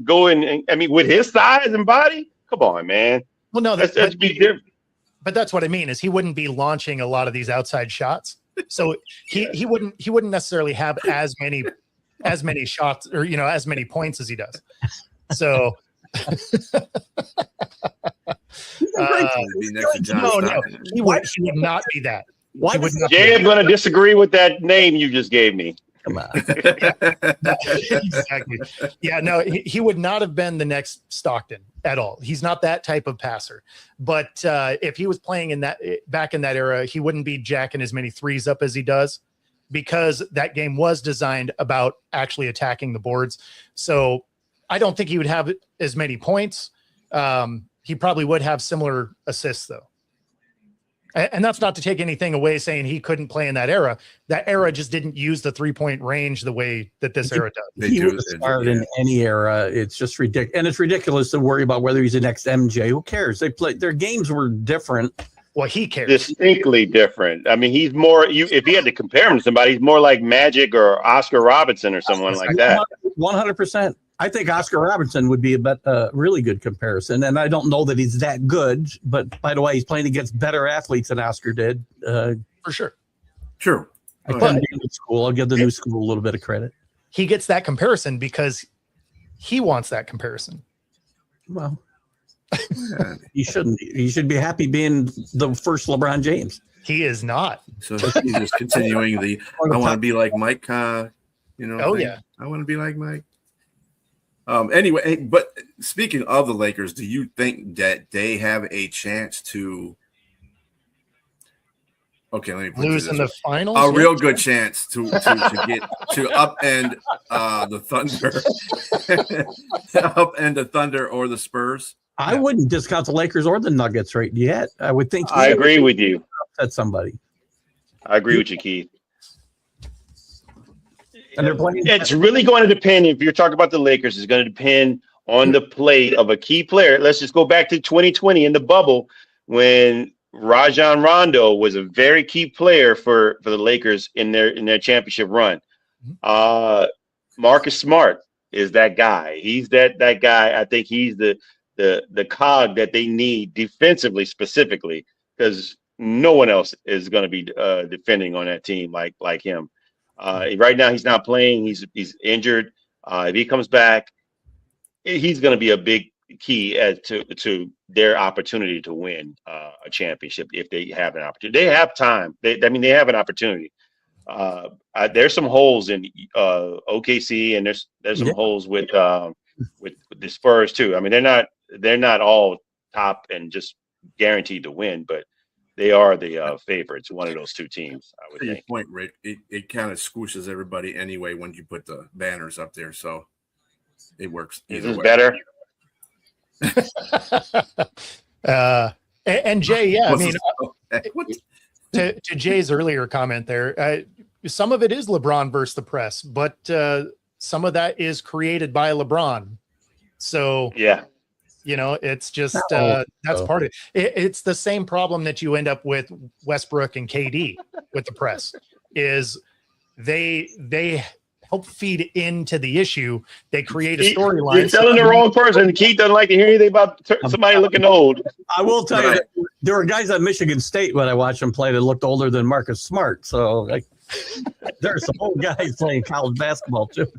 go in. I mean, with his size and body, come on, man. Well, no, that's be different. But that's what I mean is he wouldn't be launching a lot of these outside shots. So he wouldn't necessarily have as many shots or as many points as he does. So he would not be that. Jay, I'm going to disagree with that name you just gave me. Come on. Exactly. Yeah, no, he would not have been the next Stockton at all. He's not that type of passer. But if he was playing back in that era, he wouldn't be jacking as many threes up as he does, because that game was designed about actually attacking the boards. So I don't think he would have as many points. He probably would have similar assists, though. And that's not to take anything away saying he couldn't play in that era. That era just didn't use the 3-point range the way that this era does. He would start in any era. It's just ridiculous. And it's ridiculous to worry about whether he's the next MJ. Who cares? Their games were different. Well, he cares. Distinctly different. I mean, he's more, if you had to compare him to somebody, he's more like Magic or Oscar Robertson or someone like that. 100%. I think Oscar Robertson would be a really good comparison. And I don't know that he's that good, but by the way, he's playing against better athletes than Oscar did. For sure. True. I couldn't be in school. I'll give the new school a little bit of credit. He gets that comparison because he wants that comparison. Well, he shouldn't. He should be happy being the first LeBron James. He is not. So he's just continuing I want to be like Mike. Oh, yeah. I want to be like Mike. Anyway, but speaking of the Lakers, do you think that they have a chance to? Okay, let me put Lose this in the way. finals. A real good chance to get to upend the Thunder, upend the Thunder or the Spurs. I wouldn't discount the Lakers or the Nuggets right yet. I would think. I agree with you. Upset somebody. I agree with you, Keith. And they're playing. It's really going to depend. If you're talking about the Lakers, it's going to depend on the play of a key player. Let's just go back to 2020 in the bubble when Rajon Rondo was a very key player for the Lakers in their championship run. Marcus Smart is that guy. He's that guy. I think he's the cog that they need defensively specifically, because no one else is going to be defending on that team like him. Right now he's not playing. He's injured. If he comes back, he's going to be a big key as to their opportunity to win a championship if they have an opportunity. They have time. They have an opportunity. There's some holes in OKC, and there's some holes with the Spurs too. I mean, they're not all top and just guaranteed to win, but they are the favorites. One of those two teams, I would To your think. point, Rick, it kind of squishes everybody anyway when you put the banners up there, so it works. Is either this way. better? And Jay, yeah, I mean, What? to Jay's earlier comment there, some of it is LeBron versus the press, but some of that is created by LeBron. So Yeah. it's just No. that's part of it. It's the same problem that you end up with Westbrook and KD with the press is they help feed into the issue. They create a storyline. You're telling the wrong person. Keith doesn't like to hear anything about somebody looking old. I will tell you Right. that there were guys at Michigan State when I watched them play that looked older than Marcus Smart. So there's some old guys playing college basketball too.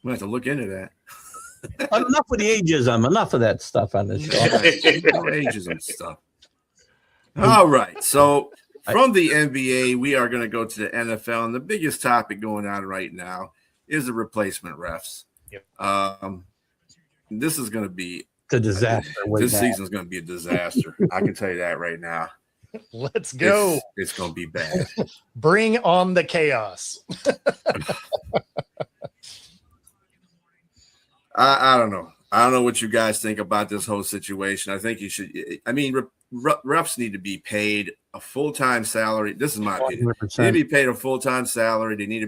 We'll have to look into that. Enough with the ageism. Enough of that stuff on this show. No ageism stuff. All right. So from the NBA, we are going to go to the NFL, and the biggest topic going on right now is the replacement refs. Yep. This is going to be It's a disaster. this season is going to be a disaster. I can tell you that right now. Let's go. It's going to be bad. Bring on the chaos. I don't know. I don't know what you guys think about this whole situation. I think you should. I mean, refs need to be paid a full-time salary. This is my opinion. 100%. They need to be paid a full-time salary. They need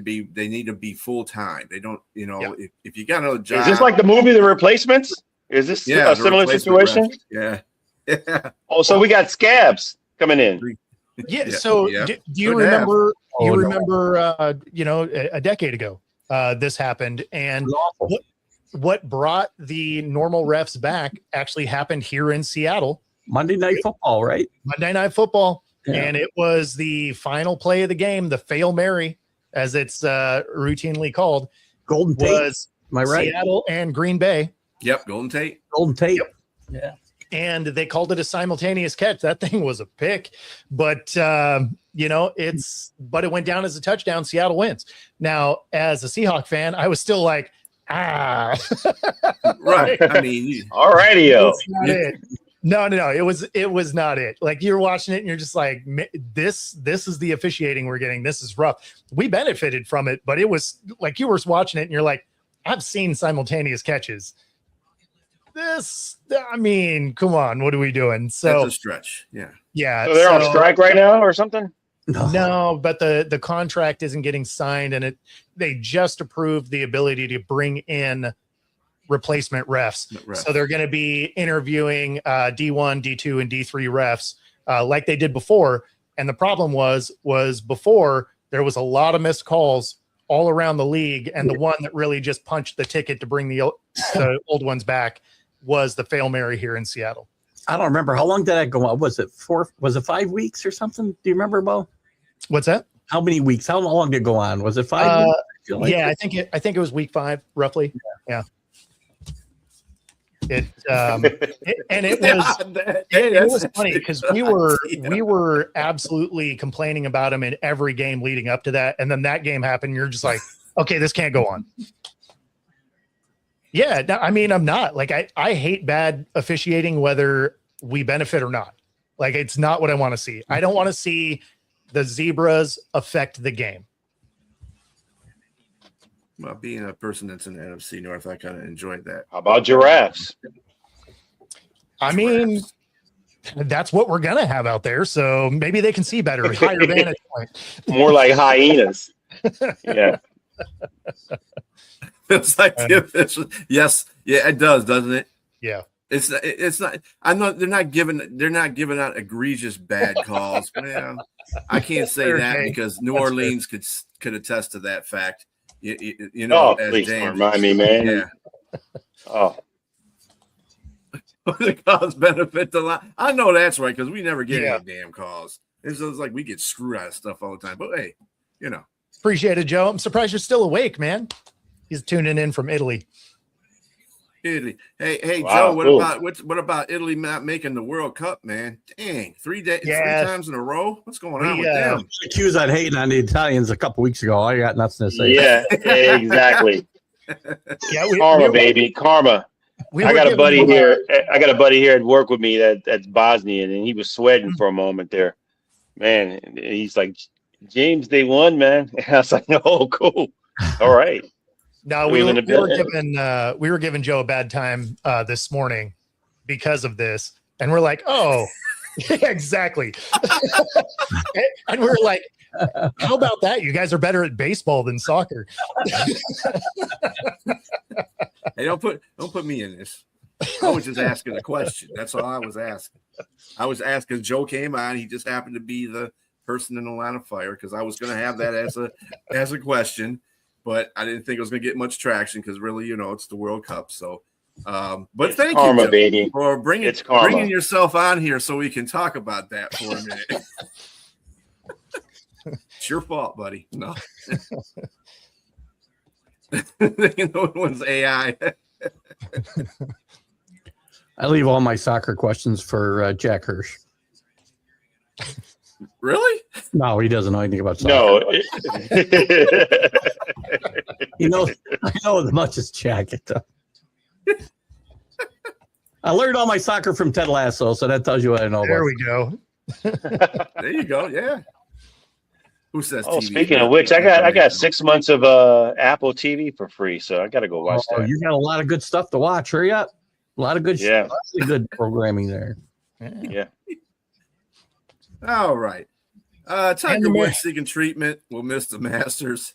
to be full-time. They don't. If you got another job, Is this like the movie The Replacements? Is this a the similar replacement situation? refs. Yeah. Oh, so we got scabs coming in. Yeah. So yeah. do you Could have. remember? Oh, You no. remember? A decade ago, this happened, and what brought the normal refs back actually happened here in Seattle. Monday Night Football, right? Monday Night Football, Yeah. and it was the final play of the game, the Fail Mary, as it's routinely called, Golden Tate. was Am I right? Seattle and Green Bay. Yep. Golden Tate. Golden Tate. Yep. Yeah. And they called it a simultaneous catch. That thing was a pick, but but it went down as a touchdown. Seattle wins. Now, as a Seahawk fan, I was still like, Right. I mean, All righty, yo. It's not it. No. It was not it. Like you're watching it and you're just like, this is the officiating we're getting. This is rough. We benefited from it, but it was like you were watching it and you're like, I've seen simultaneous catches. Come on, what are we doing? So that's a stretch. Yeah. yeah. So they're on strike right now or something? No, but the contract isn't getting signed, and they just approved the ability to bring in replacement refs. So they're going to be interviewing D1, D2, and D3 refs like they did before. And the problem was before there was a lot of missed calls all around the league, and the one that really just punched the ticket to bring the old ones back was the Fail Mary here in Seattle. I don't remember. How long did that go on? Was it 5 weeks or something? Do you remember, Bo? What's that? How many weeks? How long did it go on? Was it 5 weeks? I feel like Yeah, I think it was week 5, roughly. Yeah. It was it was funny because we were absolutely complaining about him in every game leading up to that, and then that game happened. And you're just like, okay, this can't go on. Yeah, no, I mean, I'm not like I hate bad officiating, whether we benefit or not. Like, it's not what I want to see. I don't want to see the zebras affect the game. Well, being a person that's in the NFC North, I kind of enjoyed that. How about giraffes? I mean, that's what we're gonna have out there, so maybe they can see better, higher vantage point. More like hyenas. Yeah. It's like yes, yeah, it does, doesn't it? Yeah. It's not. I'm not. They're not giving out egregious bad calls. Well, I can't say that because New Orleans could attest to that fact. You know, Oh, as please James, don't remind me, man. Yeah. Oh, The calls benefit the lot. I know that's right because we never get Yeah. any damn calls. It's just like we get screwed out of stuff all the time. But hey, you know, Appreciate it, Joe. I'm surprised you're still awake, man. He's tuning in from Italy. Italy. Hey, Wow, Joe. cool. What about Italy not making the World Cup, man? Dang, 3 days, Yeah. 3 times in a row. What's going on We, with them? Accused on hating on the Italians a couple weeks ago. I got nothing to say. yeah, exactly. Yeah, Karma, baby, karma. I got a buddy here. I got a buddy here at work with me that's Bosnian, and he was sweating for a moment there. Man, he's like, James, they won, man. And I was like, oh, cool. All right. No, we were giving Joe a bad time this morning because of this, and we're like, oh, exactly. And we're like, how about that? You guys are better at baseball than soccer. Hey, don't put me in this. I was just asking a question. That's all I was asking. I was asking. Joe came on. He just happened to be the person in the line of fire because I was going to have that as a question, but I didn't think it was going to get much traction because really, you know, it's the World Cup. So, but thank karma, you, Joe, baby, for bringing yourself on here so we can talk about that for a minute. It's your fault, buddy. No. You know, it was AI. I leave all my soccer questions for Jack Hirsch. Really? No, he doesn't know anything about soccer. No. I know as much as Jack. I learned all my soccer from Ted Lasso, so that tells you what I know. There about. we go. There you go. Yeah. Who says? Oh, TV? speaking of which, I got 6 months of Apple TV for free, so I got to go watch that. You got a lot of good stuff to watch. Hurry up! A lot of good, Yeah. lots of good programming there. Yeah. All right. Tiger Woods seeking treatment. Will miss the Masters.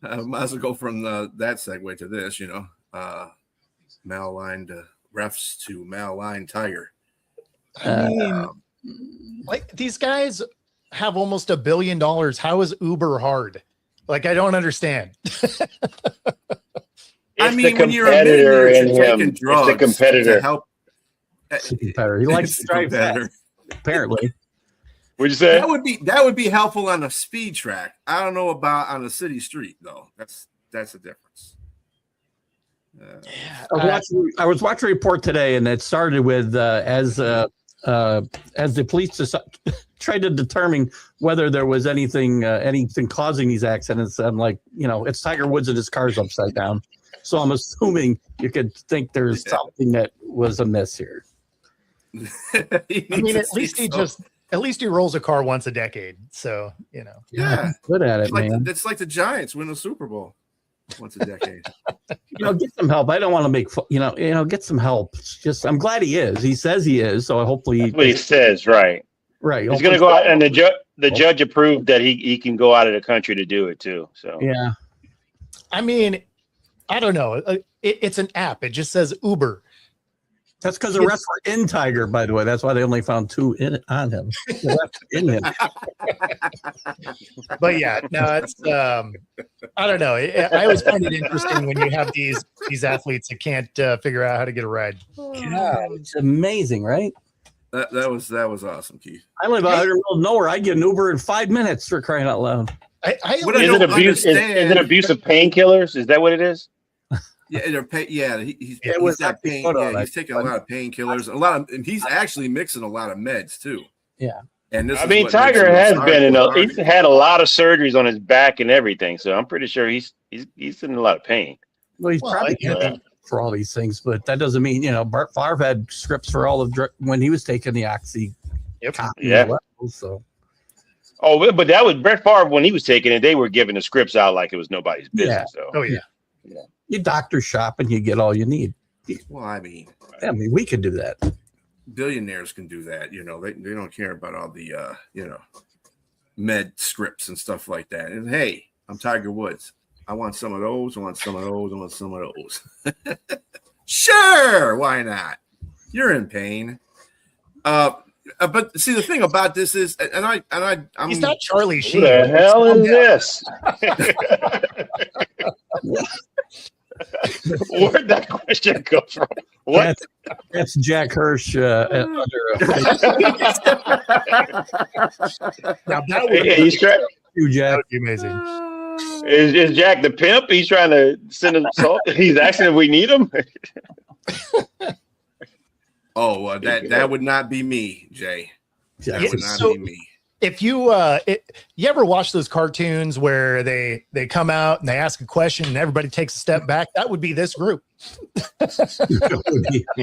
Might as well go from that segue to this. You know, malaligned refs to malaligned Tiger. I mean, like, these guys have almost $1 billion. How is Uber hard? Like, I don't understand. I mean, when you're a millionaire taking drugs, it's a competitor. To help. It's a competitor. He likes to drive fast, apparently. What'd you say? That would be helpful on a speed track. I don't know about on a city street though. That's a difference. I was watching a report today, and it started with as the police tried to determine whether there was anything causing these accidents. I'm like, you know, it's Tiger Woods and his car's upside down. So I'm assuming you could think there's something that was amiss here. I mean, at least he rolls a car once a decade. So, you know. Yeah. Good at it, man. It's like the Giants win a Super Bowl once a decade. You know, get some help. I don't want to make, get some help. It's just, I'm glad he is. He says he is. So hopefully. That's what he says, right. Right. He's going to go out, and the judge approved that he can go out of the country to do it too. So, yeah. I mean, I don't know. It's an app. It just says Uber. That's because the refs were in Tiger, by the way. That's why they only found 2 on him. The refs in him. But yeah, no, it's I don't know. I always find it interesting when you have these athletes that can't figure out how to get a ride. Yeah, it's amazing, right? That was awesome, Keith. I live out in the middle of nowhere. I get an Uber in 5 minutes, for crying out loud. Is it abuse of painkillers? Is that what it is? Yeah, he's taking a lot of painkillers. And he's actually mixing a lot of meds too. Yeah. And Tiger has he's had a lot of surgeries on his back and everything, so I'm pretty sure he's in a lot of pain. Well, he's probably for all these things, but that doesn't mean, Bart Favre had scripts for all of when he was taking the Oxy. Yep. Yeah. So. Oh, but that was Brett Favre when he was taking it. They were giving the scripts out like it was nobody's business. Yeah. So. Oh yeah. You doctor shop and you get all you need. Well, I mean, we could do that. Billionaires can do that. They don't care about all the med scripts and stuff like that. And hey, I'm Tiger Woods. I want some of those. I want some of those. I want some of those. Sure, why not? You're in pain. But see, the thing about this is, I'm He's not Charlie Who Sheen. the hell is this? Where'd that question come from? What? That's Jack Hirsch under Now that would He's trying. Jack. be amazing. Is Jack the pimp? He's trying to send him salt. He's asking if we need him. Oh, that would not be me, Jay. That would not be me. If you you ever watch those cartoons where they come out and they ask a question and everybody takes a step back, that would be this group.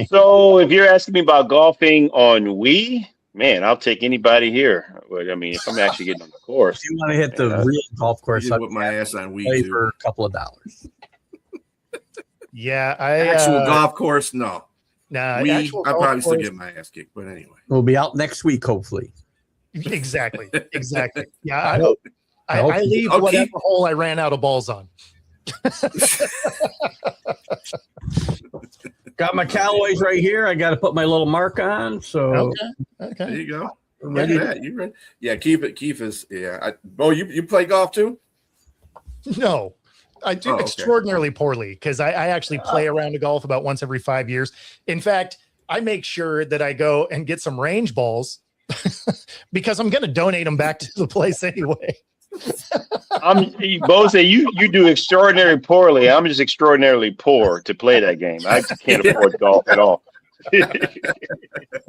So if you're asking me about golfing on Wii, man, I'll take anybody here. But I mean, if I'm actually getting on the course, If you want to hit the real golf course, I'd put my ass on play Wii for a couple of dollars. Yeah, actual golf course, no. Nah, Wii, actual I golf probably still course- get my ass kicked, but anyway. We'll be out next week, hopefully. Exactly. Yeah, I hope. I leave Okay. whatever hole I ran out of balls on. Got my Callaway's right here. I got to put my little mark on. So There Okay. you go. I'm Look ready. at that. You ready? Yeah, Keith is. Yeah. You play golf too? No, I do Oh, okay. extraordinarily poorly because I actually play around to golf about once every 5 years. In fact, I make sure that I go and get some range balls because I'm going to donate them back to the place anyway. Bo say you do extraordinarily poorly. I'm just extraordinarily poor to play that game. I can't afford golf at all.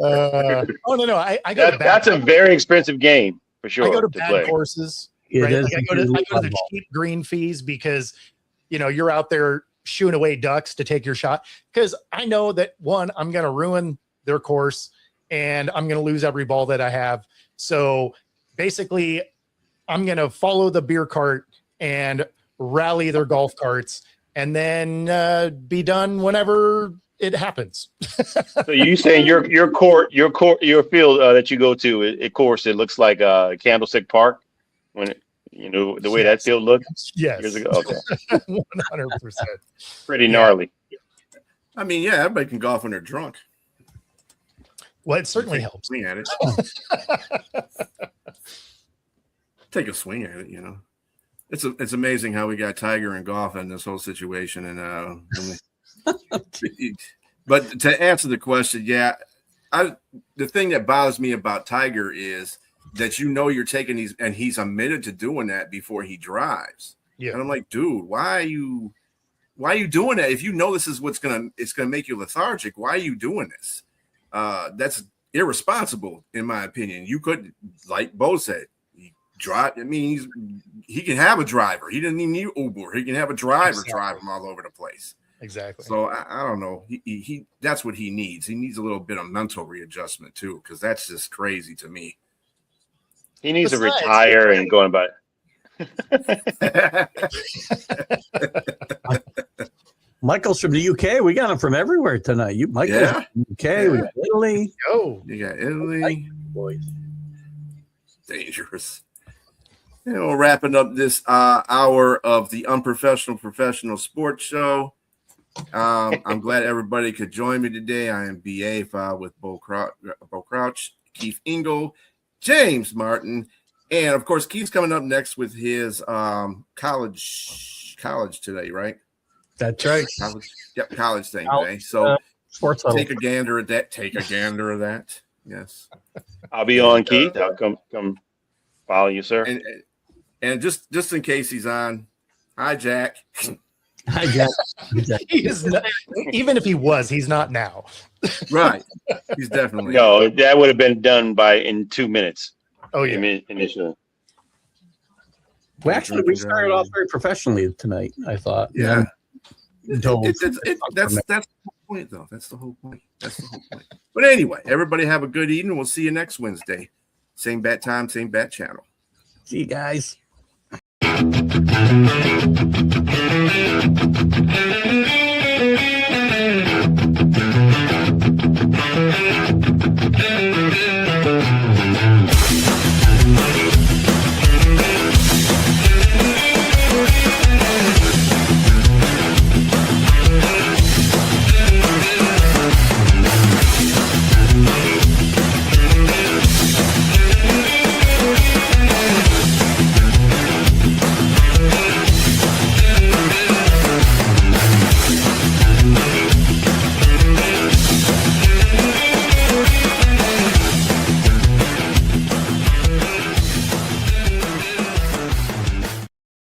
Oh no, I go to That's a very expensive game for sure. I go to to bad play. courses. It Right? is Like I go to the cheap green fees because you're out there shooing away ducks to take your shot. Because I know that one, I'm going to ruin their course and I'm going to lose every ball that I have. So basically, I'm going to follow the beer cart and rally their golf carts and then be done whenever it happens. So you saying your field that you go to, it course, it looks like Candlestick Park when the way that field looked Yes, years ago. Okay, 100%. pretty gnarly. I mean, yeah, everybody can golf when they're drunk. Well, it certainly Take a helps. swing at it. Take a swing at it. It's amazing how we got Tiger and golf in this whole situation. And but to answer the question, yeah, the thing that bothers me about Tiger is that you're taking these, and he's admitted to doing that before he drives. Yeah. And I'm like, dude, why are you doing that? If you know this is it's gonna make you lethargic, why are you doing this? That's irresponsible, in my opinion. You could, like Bo said, drive. I mean, he can have a driver. He doesn't even need Uber. He can have a driver drive him all over the place. Exactly. So I don't know. He that's what he needs. He needs a little bit of mental readjustment too, because that's just crazy to me. He needs Besides, to retire and going about Michael's from the UK. We got him from everywhere tonight. Michael's Yeah. from the UK. We got Italy. Oh, You got Italy. Boys. Dangerous. Wrapping up this hour of the Unprofessional Professional Sports Show. I'm glad everybody could join me today. I am BA, filed with Bo Crouch, Keith Ingle, James Martin, and of course Keith's coming up next with his college today, right? That's right. College thing College, today. So Sports Huddle. take a gander at that. Yes. I'll be on, Keith. I'll come follow you, sir. And just in case he's on, hi Jack. Hi, Jack. he is not, even if he was, he's not now. Right. He's definitely No, that would have been done in 2 minutes. Oh yeah. Initially. Well, actually, we started off very professionally tonight, I thought. Yeah. That's the whole point, though. That's the whole point. But anyway, everybody have a good evening. We'll see you next Wednesday. Same bat time, same bat channel. See you guys.